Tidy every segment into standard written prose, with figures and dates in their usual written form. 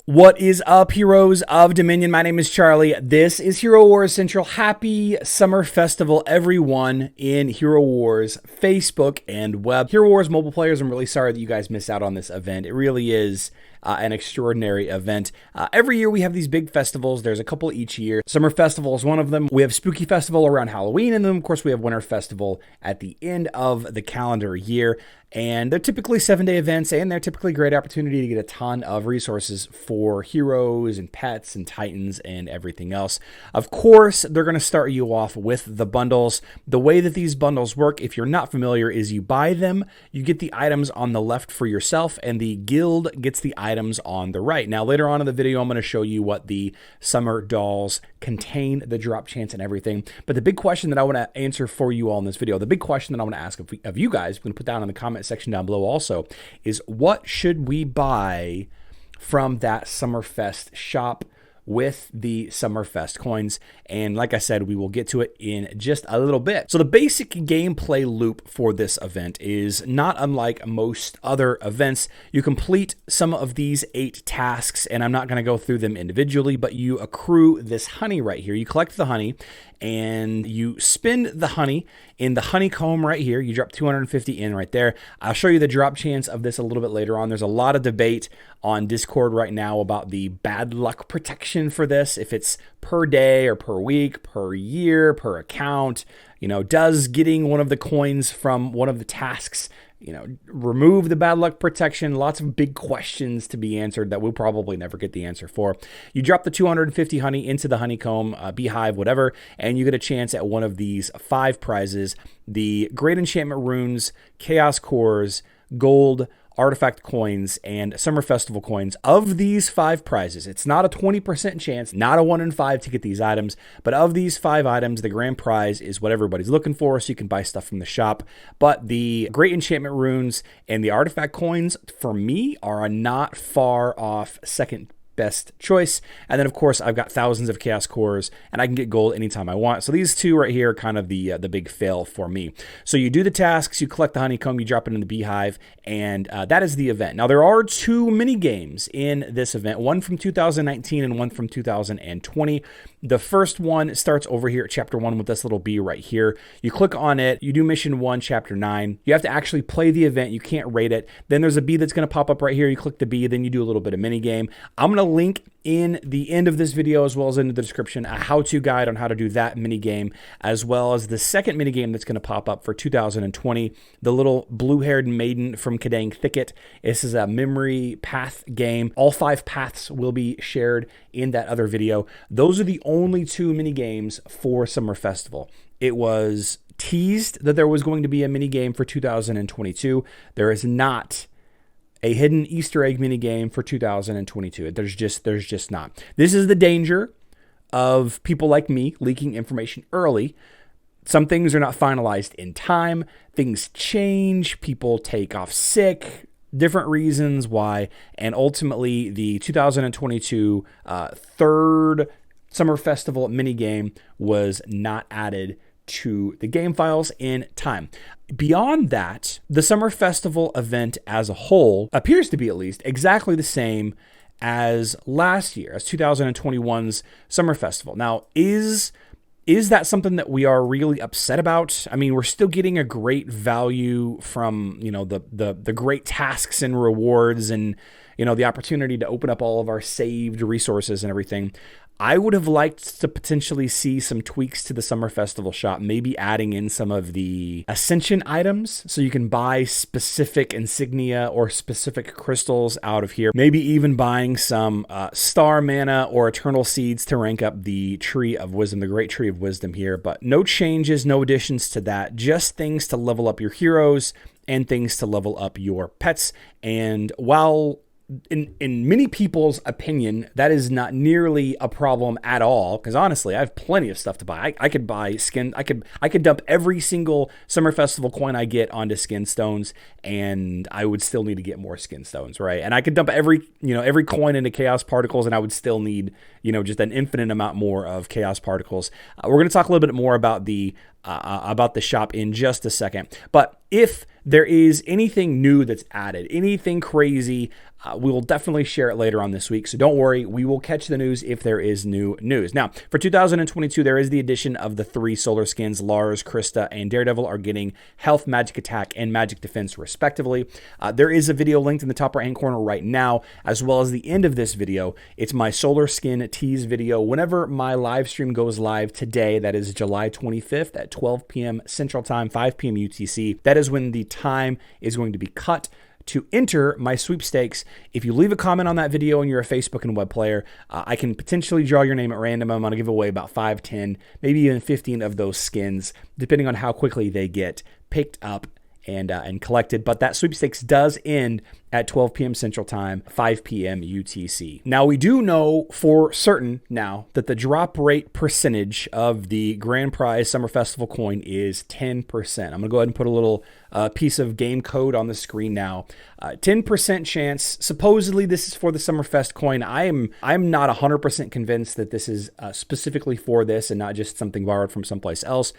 What is up, heroes of Dominion? My name is Charlie. This is Hero Wars Central. Happy Summer Festival, everyone in Hero Wars Facebook and web. Hero Wars mobile players, I'm really sorry that you guys missed out on this event. It really is an extraordinary event. Every year we have these big festivals. There's a couple each year. Summer Festival is one of them. We have Spooky Festival around Halloween, and then of course we have Winter Festival at the end of the calendar year. And they're typically 7-day events, and they're typically a great opportunity to get a ton of resources for heroes and pets and titans and everything else. Of course, they're going to start you off with the bundles. The way that these bundles work, if you're not familiar, is you buy them, you get the items on the left for yourself, and the guild gets the items on the right. Now, later on in the video, I'm going to show you what the summer dolls contain, the drop chance and everything. But the big question that I want to answer for you all in this video, the big question that I want to ask of you guys, I'm going to put down in the comment section down below also, is what should we buy from that Summerfest shop with the Summerfest coins? And like I said, we will get to it in just a little bit. So the basic gameplay loop for this event is not unlike most other events. You complete some of these 8 tasks, and I'm not going to go through them individually, but you accrue this honey right here. You collect the honey and you spend the honey in the honeycomb right here. You drop 250 in right there. I'll show you the drop chance of this a little bit later on. There's a lot of debate on Discord right now about the bad luck protection for this, if it's per day or per week, per year, per account. You know, does getting one of the coins from one of the tasks, remove the bad luck protection? Lots of big questions to be answered that we'll probably never get the answer for. You drop the 250 honey into the honeycomb, beehive, whatever, and you get a chance at one of these 5 prizes: the Great Enchantment Runes, Chaos Cores, Gold, Artifact coins, and Summer Festival coins. Of these 5 prizes, it's not a 20% chance, not a 1 in 5 to get these items, but of these 5 items, the grand prize is what everybody's looking for, so you can buy stuff from the shop. But the Great Enchantment Runes and the Artifact coins, for me, are a not far off second best choice. And then of course I've got thousands of Chaos Cores, and I can get gold anytime I want. So these 2 right here are kind of the big fail for me. So you do the tasks, you collect the honeycomb, you drop it in the beehive, and that is the event. Now there are 2 mini games in this event, one from 2019 and one from 2020. The first one starts over here at chapter 1 with this little bee right here. You click on it, you do mission 1, chapter 9. You have to actually play the event, you can't rate it. Then there's a bee that's going to pop up right here. You click the bee, then you do a little bit of mini game. I'm going to link in the end of this video, as well as in the description, a how-to guide on how to do that mini game, as well as the second mini game that's going to pop up for 2020, the little blue-haired maiden from Kadang Thicket. This is a memory path game. All 5 paths will be shared in that other video. Those are the only 2 mini games for Summer Festival. It was teased that there was going to be a mini game for 2022. There is not a hidden Easter egg mini game for 2022. There's just not. This is the danger of people like me leaking information early. Some things are not finalized in time. Things change. People take off sick. Different reasons why. And ultimately, the 2022 third Summer Festival mini game was not added to the game files in time. Beyond that, the Summer Festival event as a whole appears to be, at least, exactly the same as last year, as 2021's Summer Festival. Now, is that something that we are really upset about? I mean, we're still getting a great value from, the great tasks and rewards, and, the opportunity to open up all of our saved resources and everything. I would have liked to potentially see some tweaks to the Summer Festival shop, maybe adding in some of the Ascension items so you can buy specific insignia or specific crystals out of here. Maybe even buying some star mana or eternal seeds to rank up the Tree of Wisdom, the Great Tree of Wisdom here. But no changes, no additions to that, just things to level up your heroes and things to level up your pets. And while in many people's opinion, that is not nearly a problem at all, because honestly, I have plenty of stuff to buy. I could buy skin. I could dump every single Summer Festival coin I get onto skin stones, and I would still need to get more skin stones, right? And I could dump every coin into chaos particles, and I would still need just an infinite amount more of chaos particles. We're going to talk a little bit more about the shop in just a second. But if there is anything new that's added, anything crazy, we will definitely share it later on this week. So don't worry, we will catch the news if there is new news. Now, for 2022, there is the addition of the 3 solar skins. Lars, Krista, and Daredevil are getting Health, Magic Attack, and Magic Defense, respectively. There is a video linked in the top right-hand corner right now, as well as the end of this video. It's my solar skin tease video. Whenever my live stream goes live today, that is July 25th at 12 p.m. Central Time, 5 p.m. UTC. That is when the time is going to be cut to enter my sweepstakes. If you leave a comment on that video and you're a Facebook and web player, I can potentially draw your name at random. I'm going to give away about 5, 10, maybe even 15 of those skins, depending on how quickly they get picked up and collected. But that sweepstakes does end at 12 p.m. Central Time, 5 p.m. UTC. Now, we do know for certain now that the drop rate percentage of the grand prize Summer Festival coin is 10%. I'm going to go ahead and put a little piece of game code on the screen now. 10% chance. Supposedly, this is for the Summerfest coin. I'm not 100% convinced that this is specifically for this and not just something borrowed from someplace else.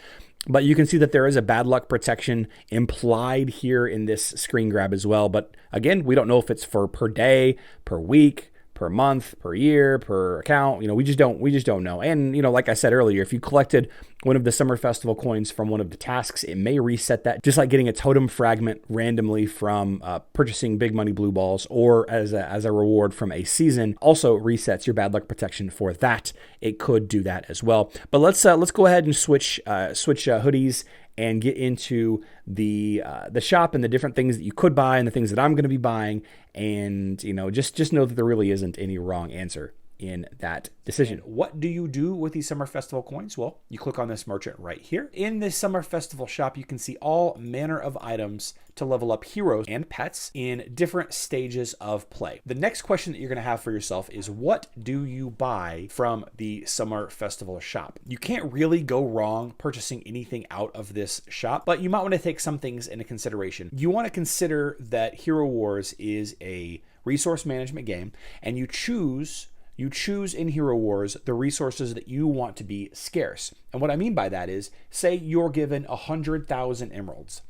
But you can see that there is a bad luck protection implied here in this screen grab as well. But again, we don't know if it's for per day, per week, per month, per year, per account. We just don't know. And like I said earlier, if you collected one of the Summer Festival coins from one of the tasks, it may reset that, just like getting a totem fragment randomly from purchasing big money blue balls, or as a reward from a season, also resets your bad luck protection for that. It could do that as well. But let's go ahead and switch hoodies and get into the shop and the different things that you could buy and the things that I'm going to be buying. And, just know that there really isn't any wrong answer in that decision. What do you do with these Summer Festival coins? Well, you click on this merchant right here. In this Summer Festival shop, you can see all manner of items to level up heroes and pets in different stages of play. The next question that you're going to have for yourself is, what do you buy from the Summer Festival shop? You can't really go wrong purchasing anything out of this shop, but you might want to take some things into consideration. You want to consider that Hero Wars is a resource management game, and you choose in Hero Wars the resources that you want to be scarce. And what I mean by that is, say you're given 100,000 emeralds.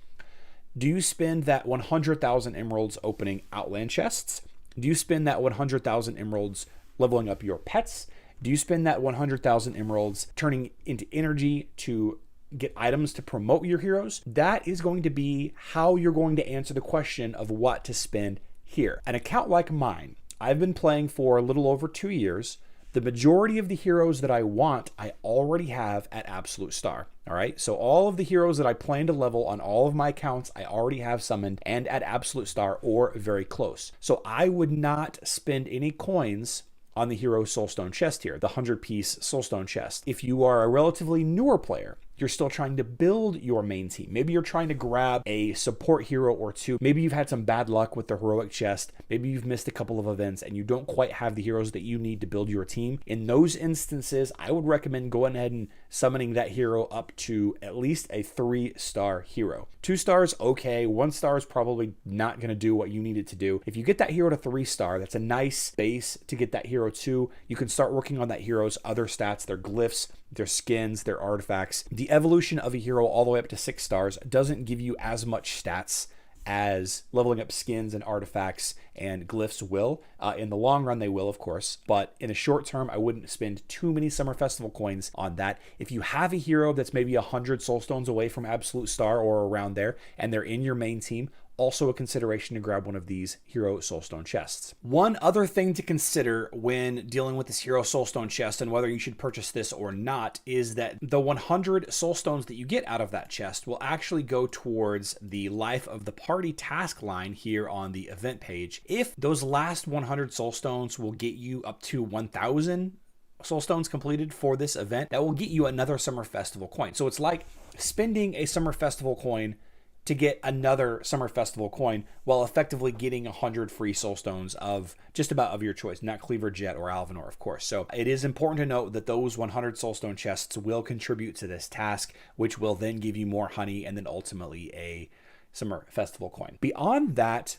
Do you spend that 100,000 emeralds opening Outland chests? Do you spend that 100,000 emeralds leveling up your pets? Do you spend that 100,000 emeralds turning into energy to get items to promote your heroes? That is going to be how you're going to answer the question of what to spend here. An account like mine, I've been playing for a little over 2 years. The majority of the heroes that I want, I already have at Absolute Star. All right, so all of the heroes that I plan to level on all of my accounts, I already have summoned and at Absolute Star or very close. So I would not spend any coins on the Hero Soulstone chest here, the 100-piece Soulstone chest. If you are a relatively newer player, you're still trying to build your main team. Maybe you're trying to grab a support hero or two. Maybe you've had some bad luck with the heroic chest. Maybe you've missed a couple of events and you don't quite have the heroes that you need to build your team. In those instances, I would recommend going ahead and summoning that hero up to at least a 3-star hero. 2 stars, okay. 1 star is probably not going to do what you need it to do. If you get that hero to 3-star, that's a nice base to get that hero to. You can start working on that hero's other stats, their glyphs, their skins, their artifacts. The evolution of a hero all the way up to 6 stars doesn't give you as much stats as leveling up skins and artifacts and glyphs will. In the long run, they will, of course, but in the short term, I wouldn't spend too many Summer Festival coins on that. If you have a hero that's maybe 100 Soulstones away from Absolute Star or around there, and they're in your main team, also a consideration to grab one of these Hero Soulstone chests. One other thing to consider when dealing with this Hero Soulstone chest and whether you should purchase this or not is that the 100 Soulstones that you get out of that chest will actually go towards the Life of the Party task line here on the event page. If those last 100 Soulstones will get you up to 1,000 Soulstones completed for this event, that will get you another Summer Festival coin. So it's like spending a Summer Festival coin to get another Summer Festival coin while effectively getting 100 free Soulstones of just about of your choice, not Cleaver Jet or Alvanor, of course. So it is important to note that those 100 Soulstone chests will contribute to this task, which will then give you more honey and then ultimately a Summer Festival coin. Beyond that,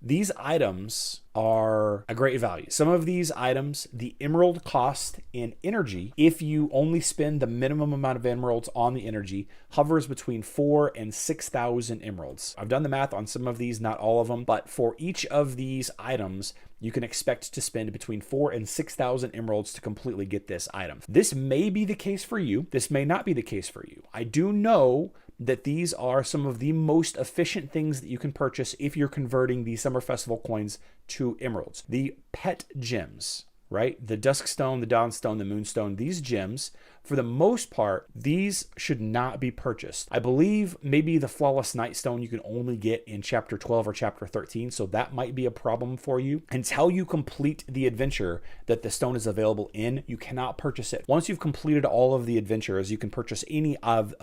these items are a great value. Some of these items, the emerald cost in energy, if you only spend the minimum amount of emeralds on the energy, hovers between 4 and 6,000 emeralds. I've done the math on some of these, not all of them, but for each of these items, you can expect to spend between 4 and 6,000 emeralds to completely get this item. This may be the case for you. This may not be the case for you. I do know that these are some of the most efficient things that you can purchase if you're converting the Summer Festival coins to emeralds. The pet gems, right? The Duskstone, the Dawnstone, the Moonstone, these gems, for the most part, these should not be purchased. I believe maybe the Flawless Nightstone you can only get in Chapter 12 or Chapter 13, so that might be a problem for you. Until you complete the adventure that the stone is available in, you cannot purchase it. Once you've completed all of the adventures, you can purchase any of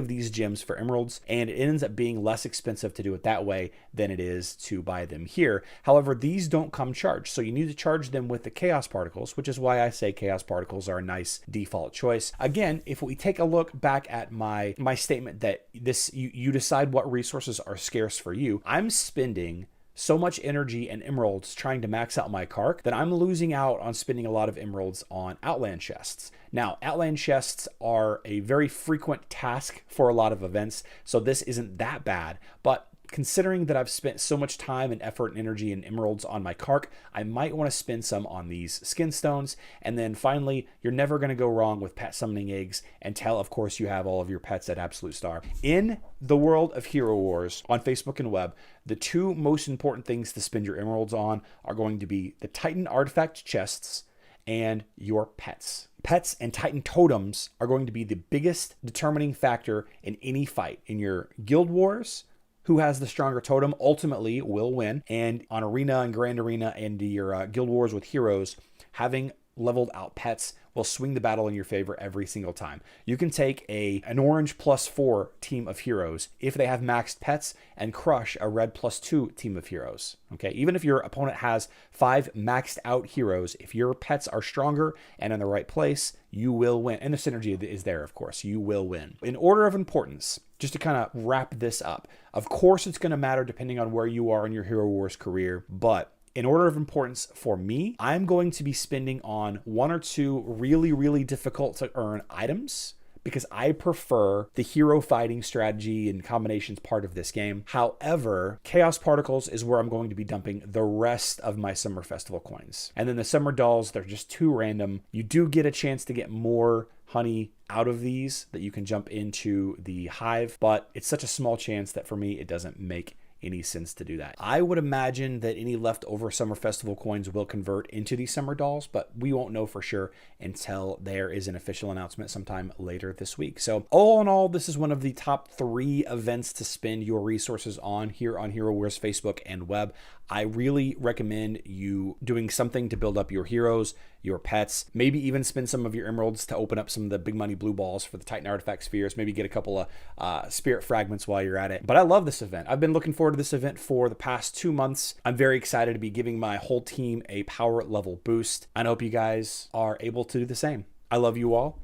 these gems for emeralds, and it ends up being less expensive to do it that way than it is to buy them here. However, these don't come charged, so you need to charge them with the Chaos Particles, which is why I say Chaos Particles are a nice default choice. Again, if we take a look back at my statement that you decide what resources are scarce for you, I'm spending so much energy and emeralds trying to max out my Kark that I'm losing out on spending a lot of emeralds on Outland chests. Now, Outland chests are a very frequent task for a lot of events, so this isn't that bad, but considering that I've spent so much time and effort and energy and emeralds on my Kark, I might want to spend some on these skin stones. And then finally, you're never going to go wrong with pet summoning eggs until, of course, you have all of your pets at Absolute Star. In the world of Hero Wars on Facebook and web, the two most important things to spend your emeralds on are going to be the Titan artifact chests and your pets. Pets and Titan totems are going to be the biggest determining factor in any fight. In your guild wars, who has the stronger totem ultimately will win. And on Arena and Grand Arena and your Guild Wars with heroes, having leveled out pets will swing the battle in your favor every single time. You can take an orange +4 team of heroes if they have maxed pets and crush a red +2 team of heroes. Okay, even if your opponent has 5 maxed out heroes, if your pets are stronger and in the right place, you will win. And the synergy is there, of course. You will win. In order of importance, just to kind of wrap this up, of course it's going to matter depending on where you are in your Hero Wars career, but in order of importance for me, I'm going to be spending on 1 or 2 really, really difficult to earn items because I prefer the hero fighting strategy and combinations part of this game. However, Chaos Particles is where I'm going to be dumping the rest of my Summer Festival coins. And then the Summer Dolls, they're just too random. You do get a chance to get more honey out of these that you can jump into the hive, but it's such a small chance that for me, it doesn't make any sense to do that. I would imagine that any leftover Summer Festival coins will convert into these Summer Dolls, but we won't know for sure until there is an official announcement sometime later this week. So all in all, this is one of the top 3 events to spend your resources on here on Hero Wars Facebook and web. I really recommend you doing something to build up your heroes, your pets, maybe even spend some of your emeralds to open up some of the big money blue balls for the Titan artifact spheres, maybe get a couple of spirit fragments while you're at it. But I love this event. I've been looking forward to this event for the past 2 months. I'm very excited to be giving my whole team a power level boost. I hope you guys are able to do the same. I love you all.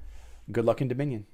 Good luck in Dominion.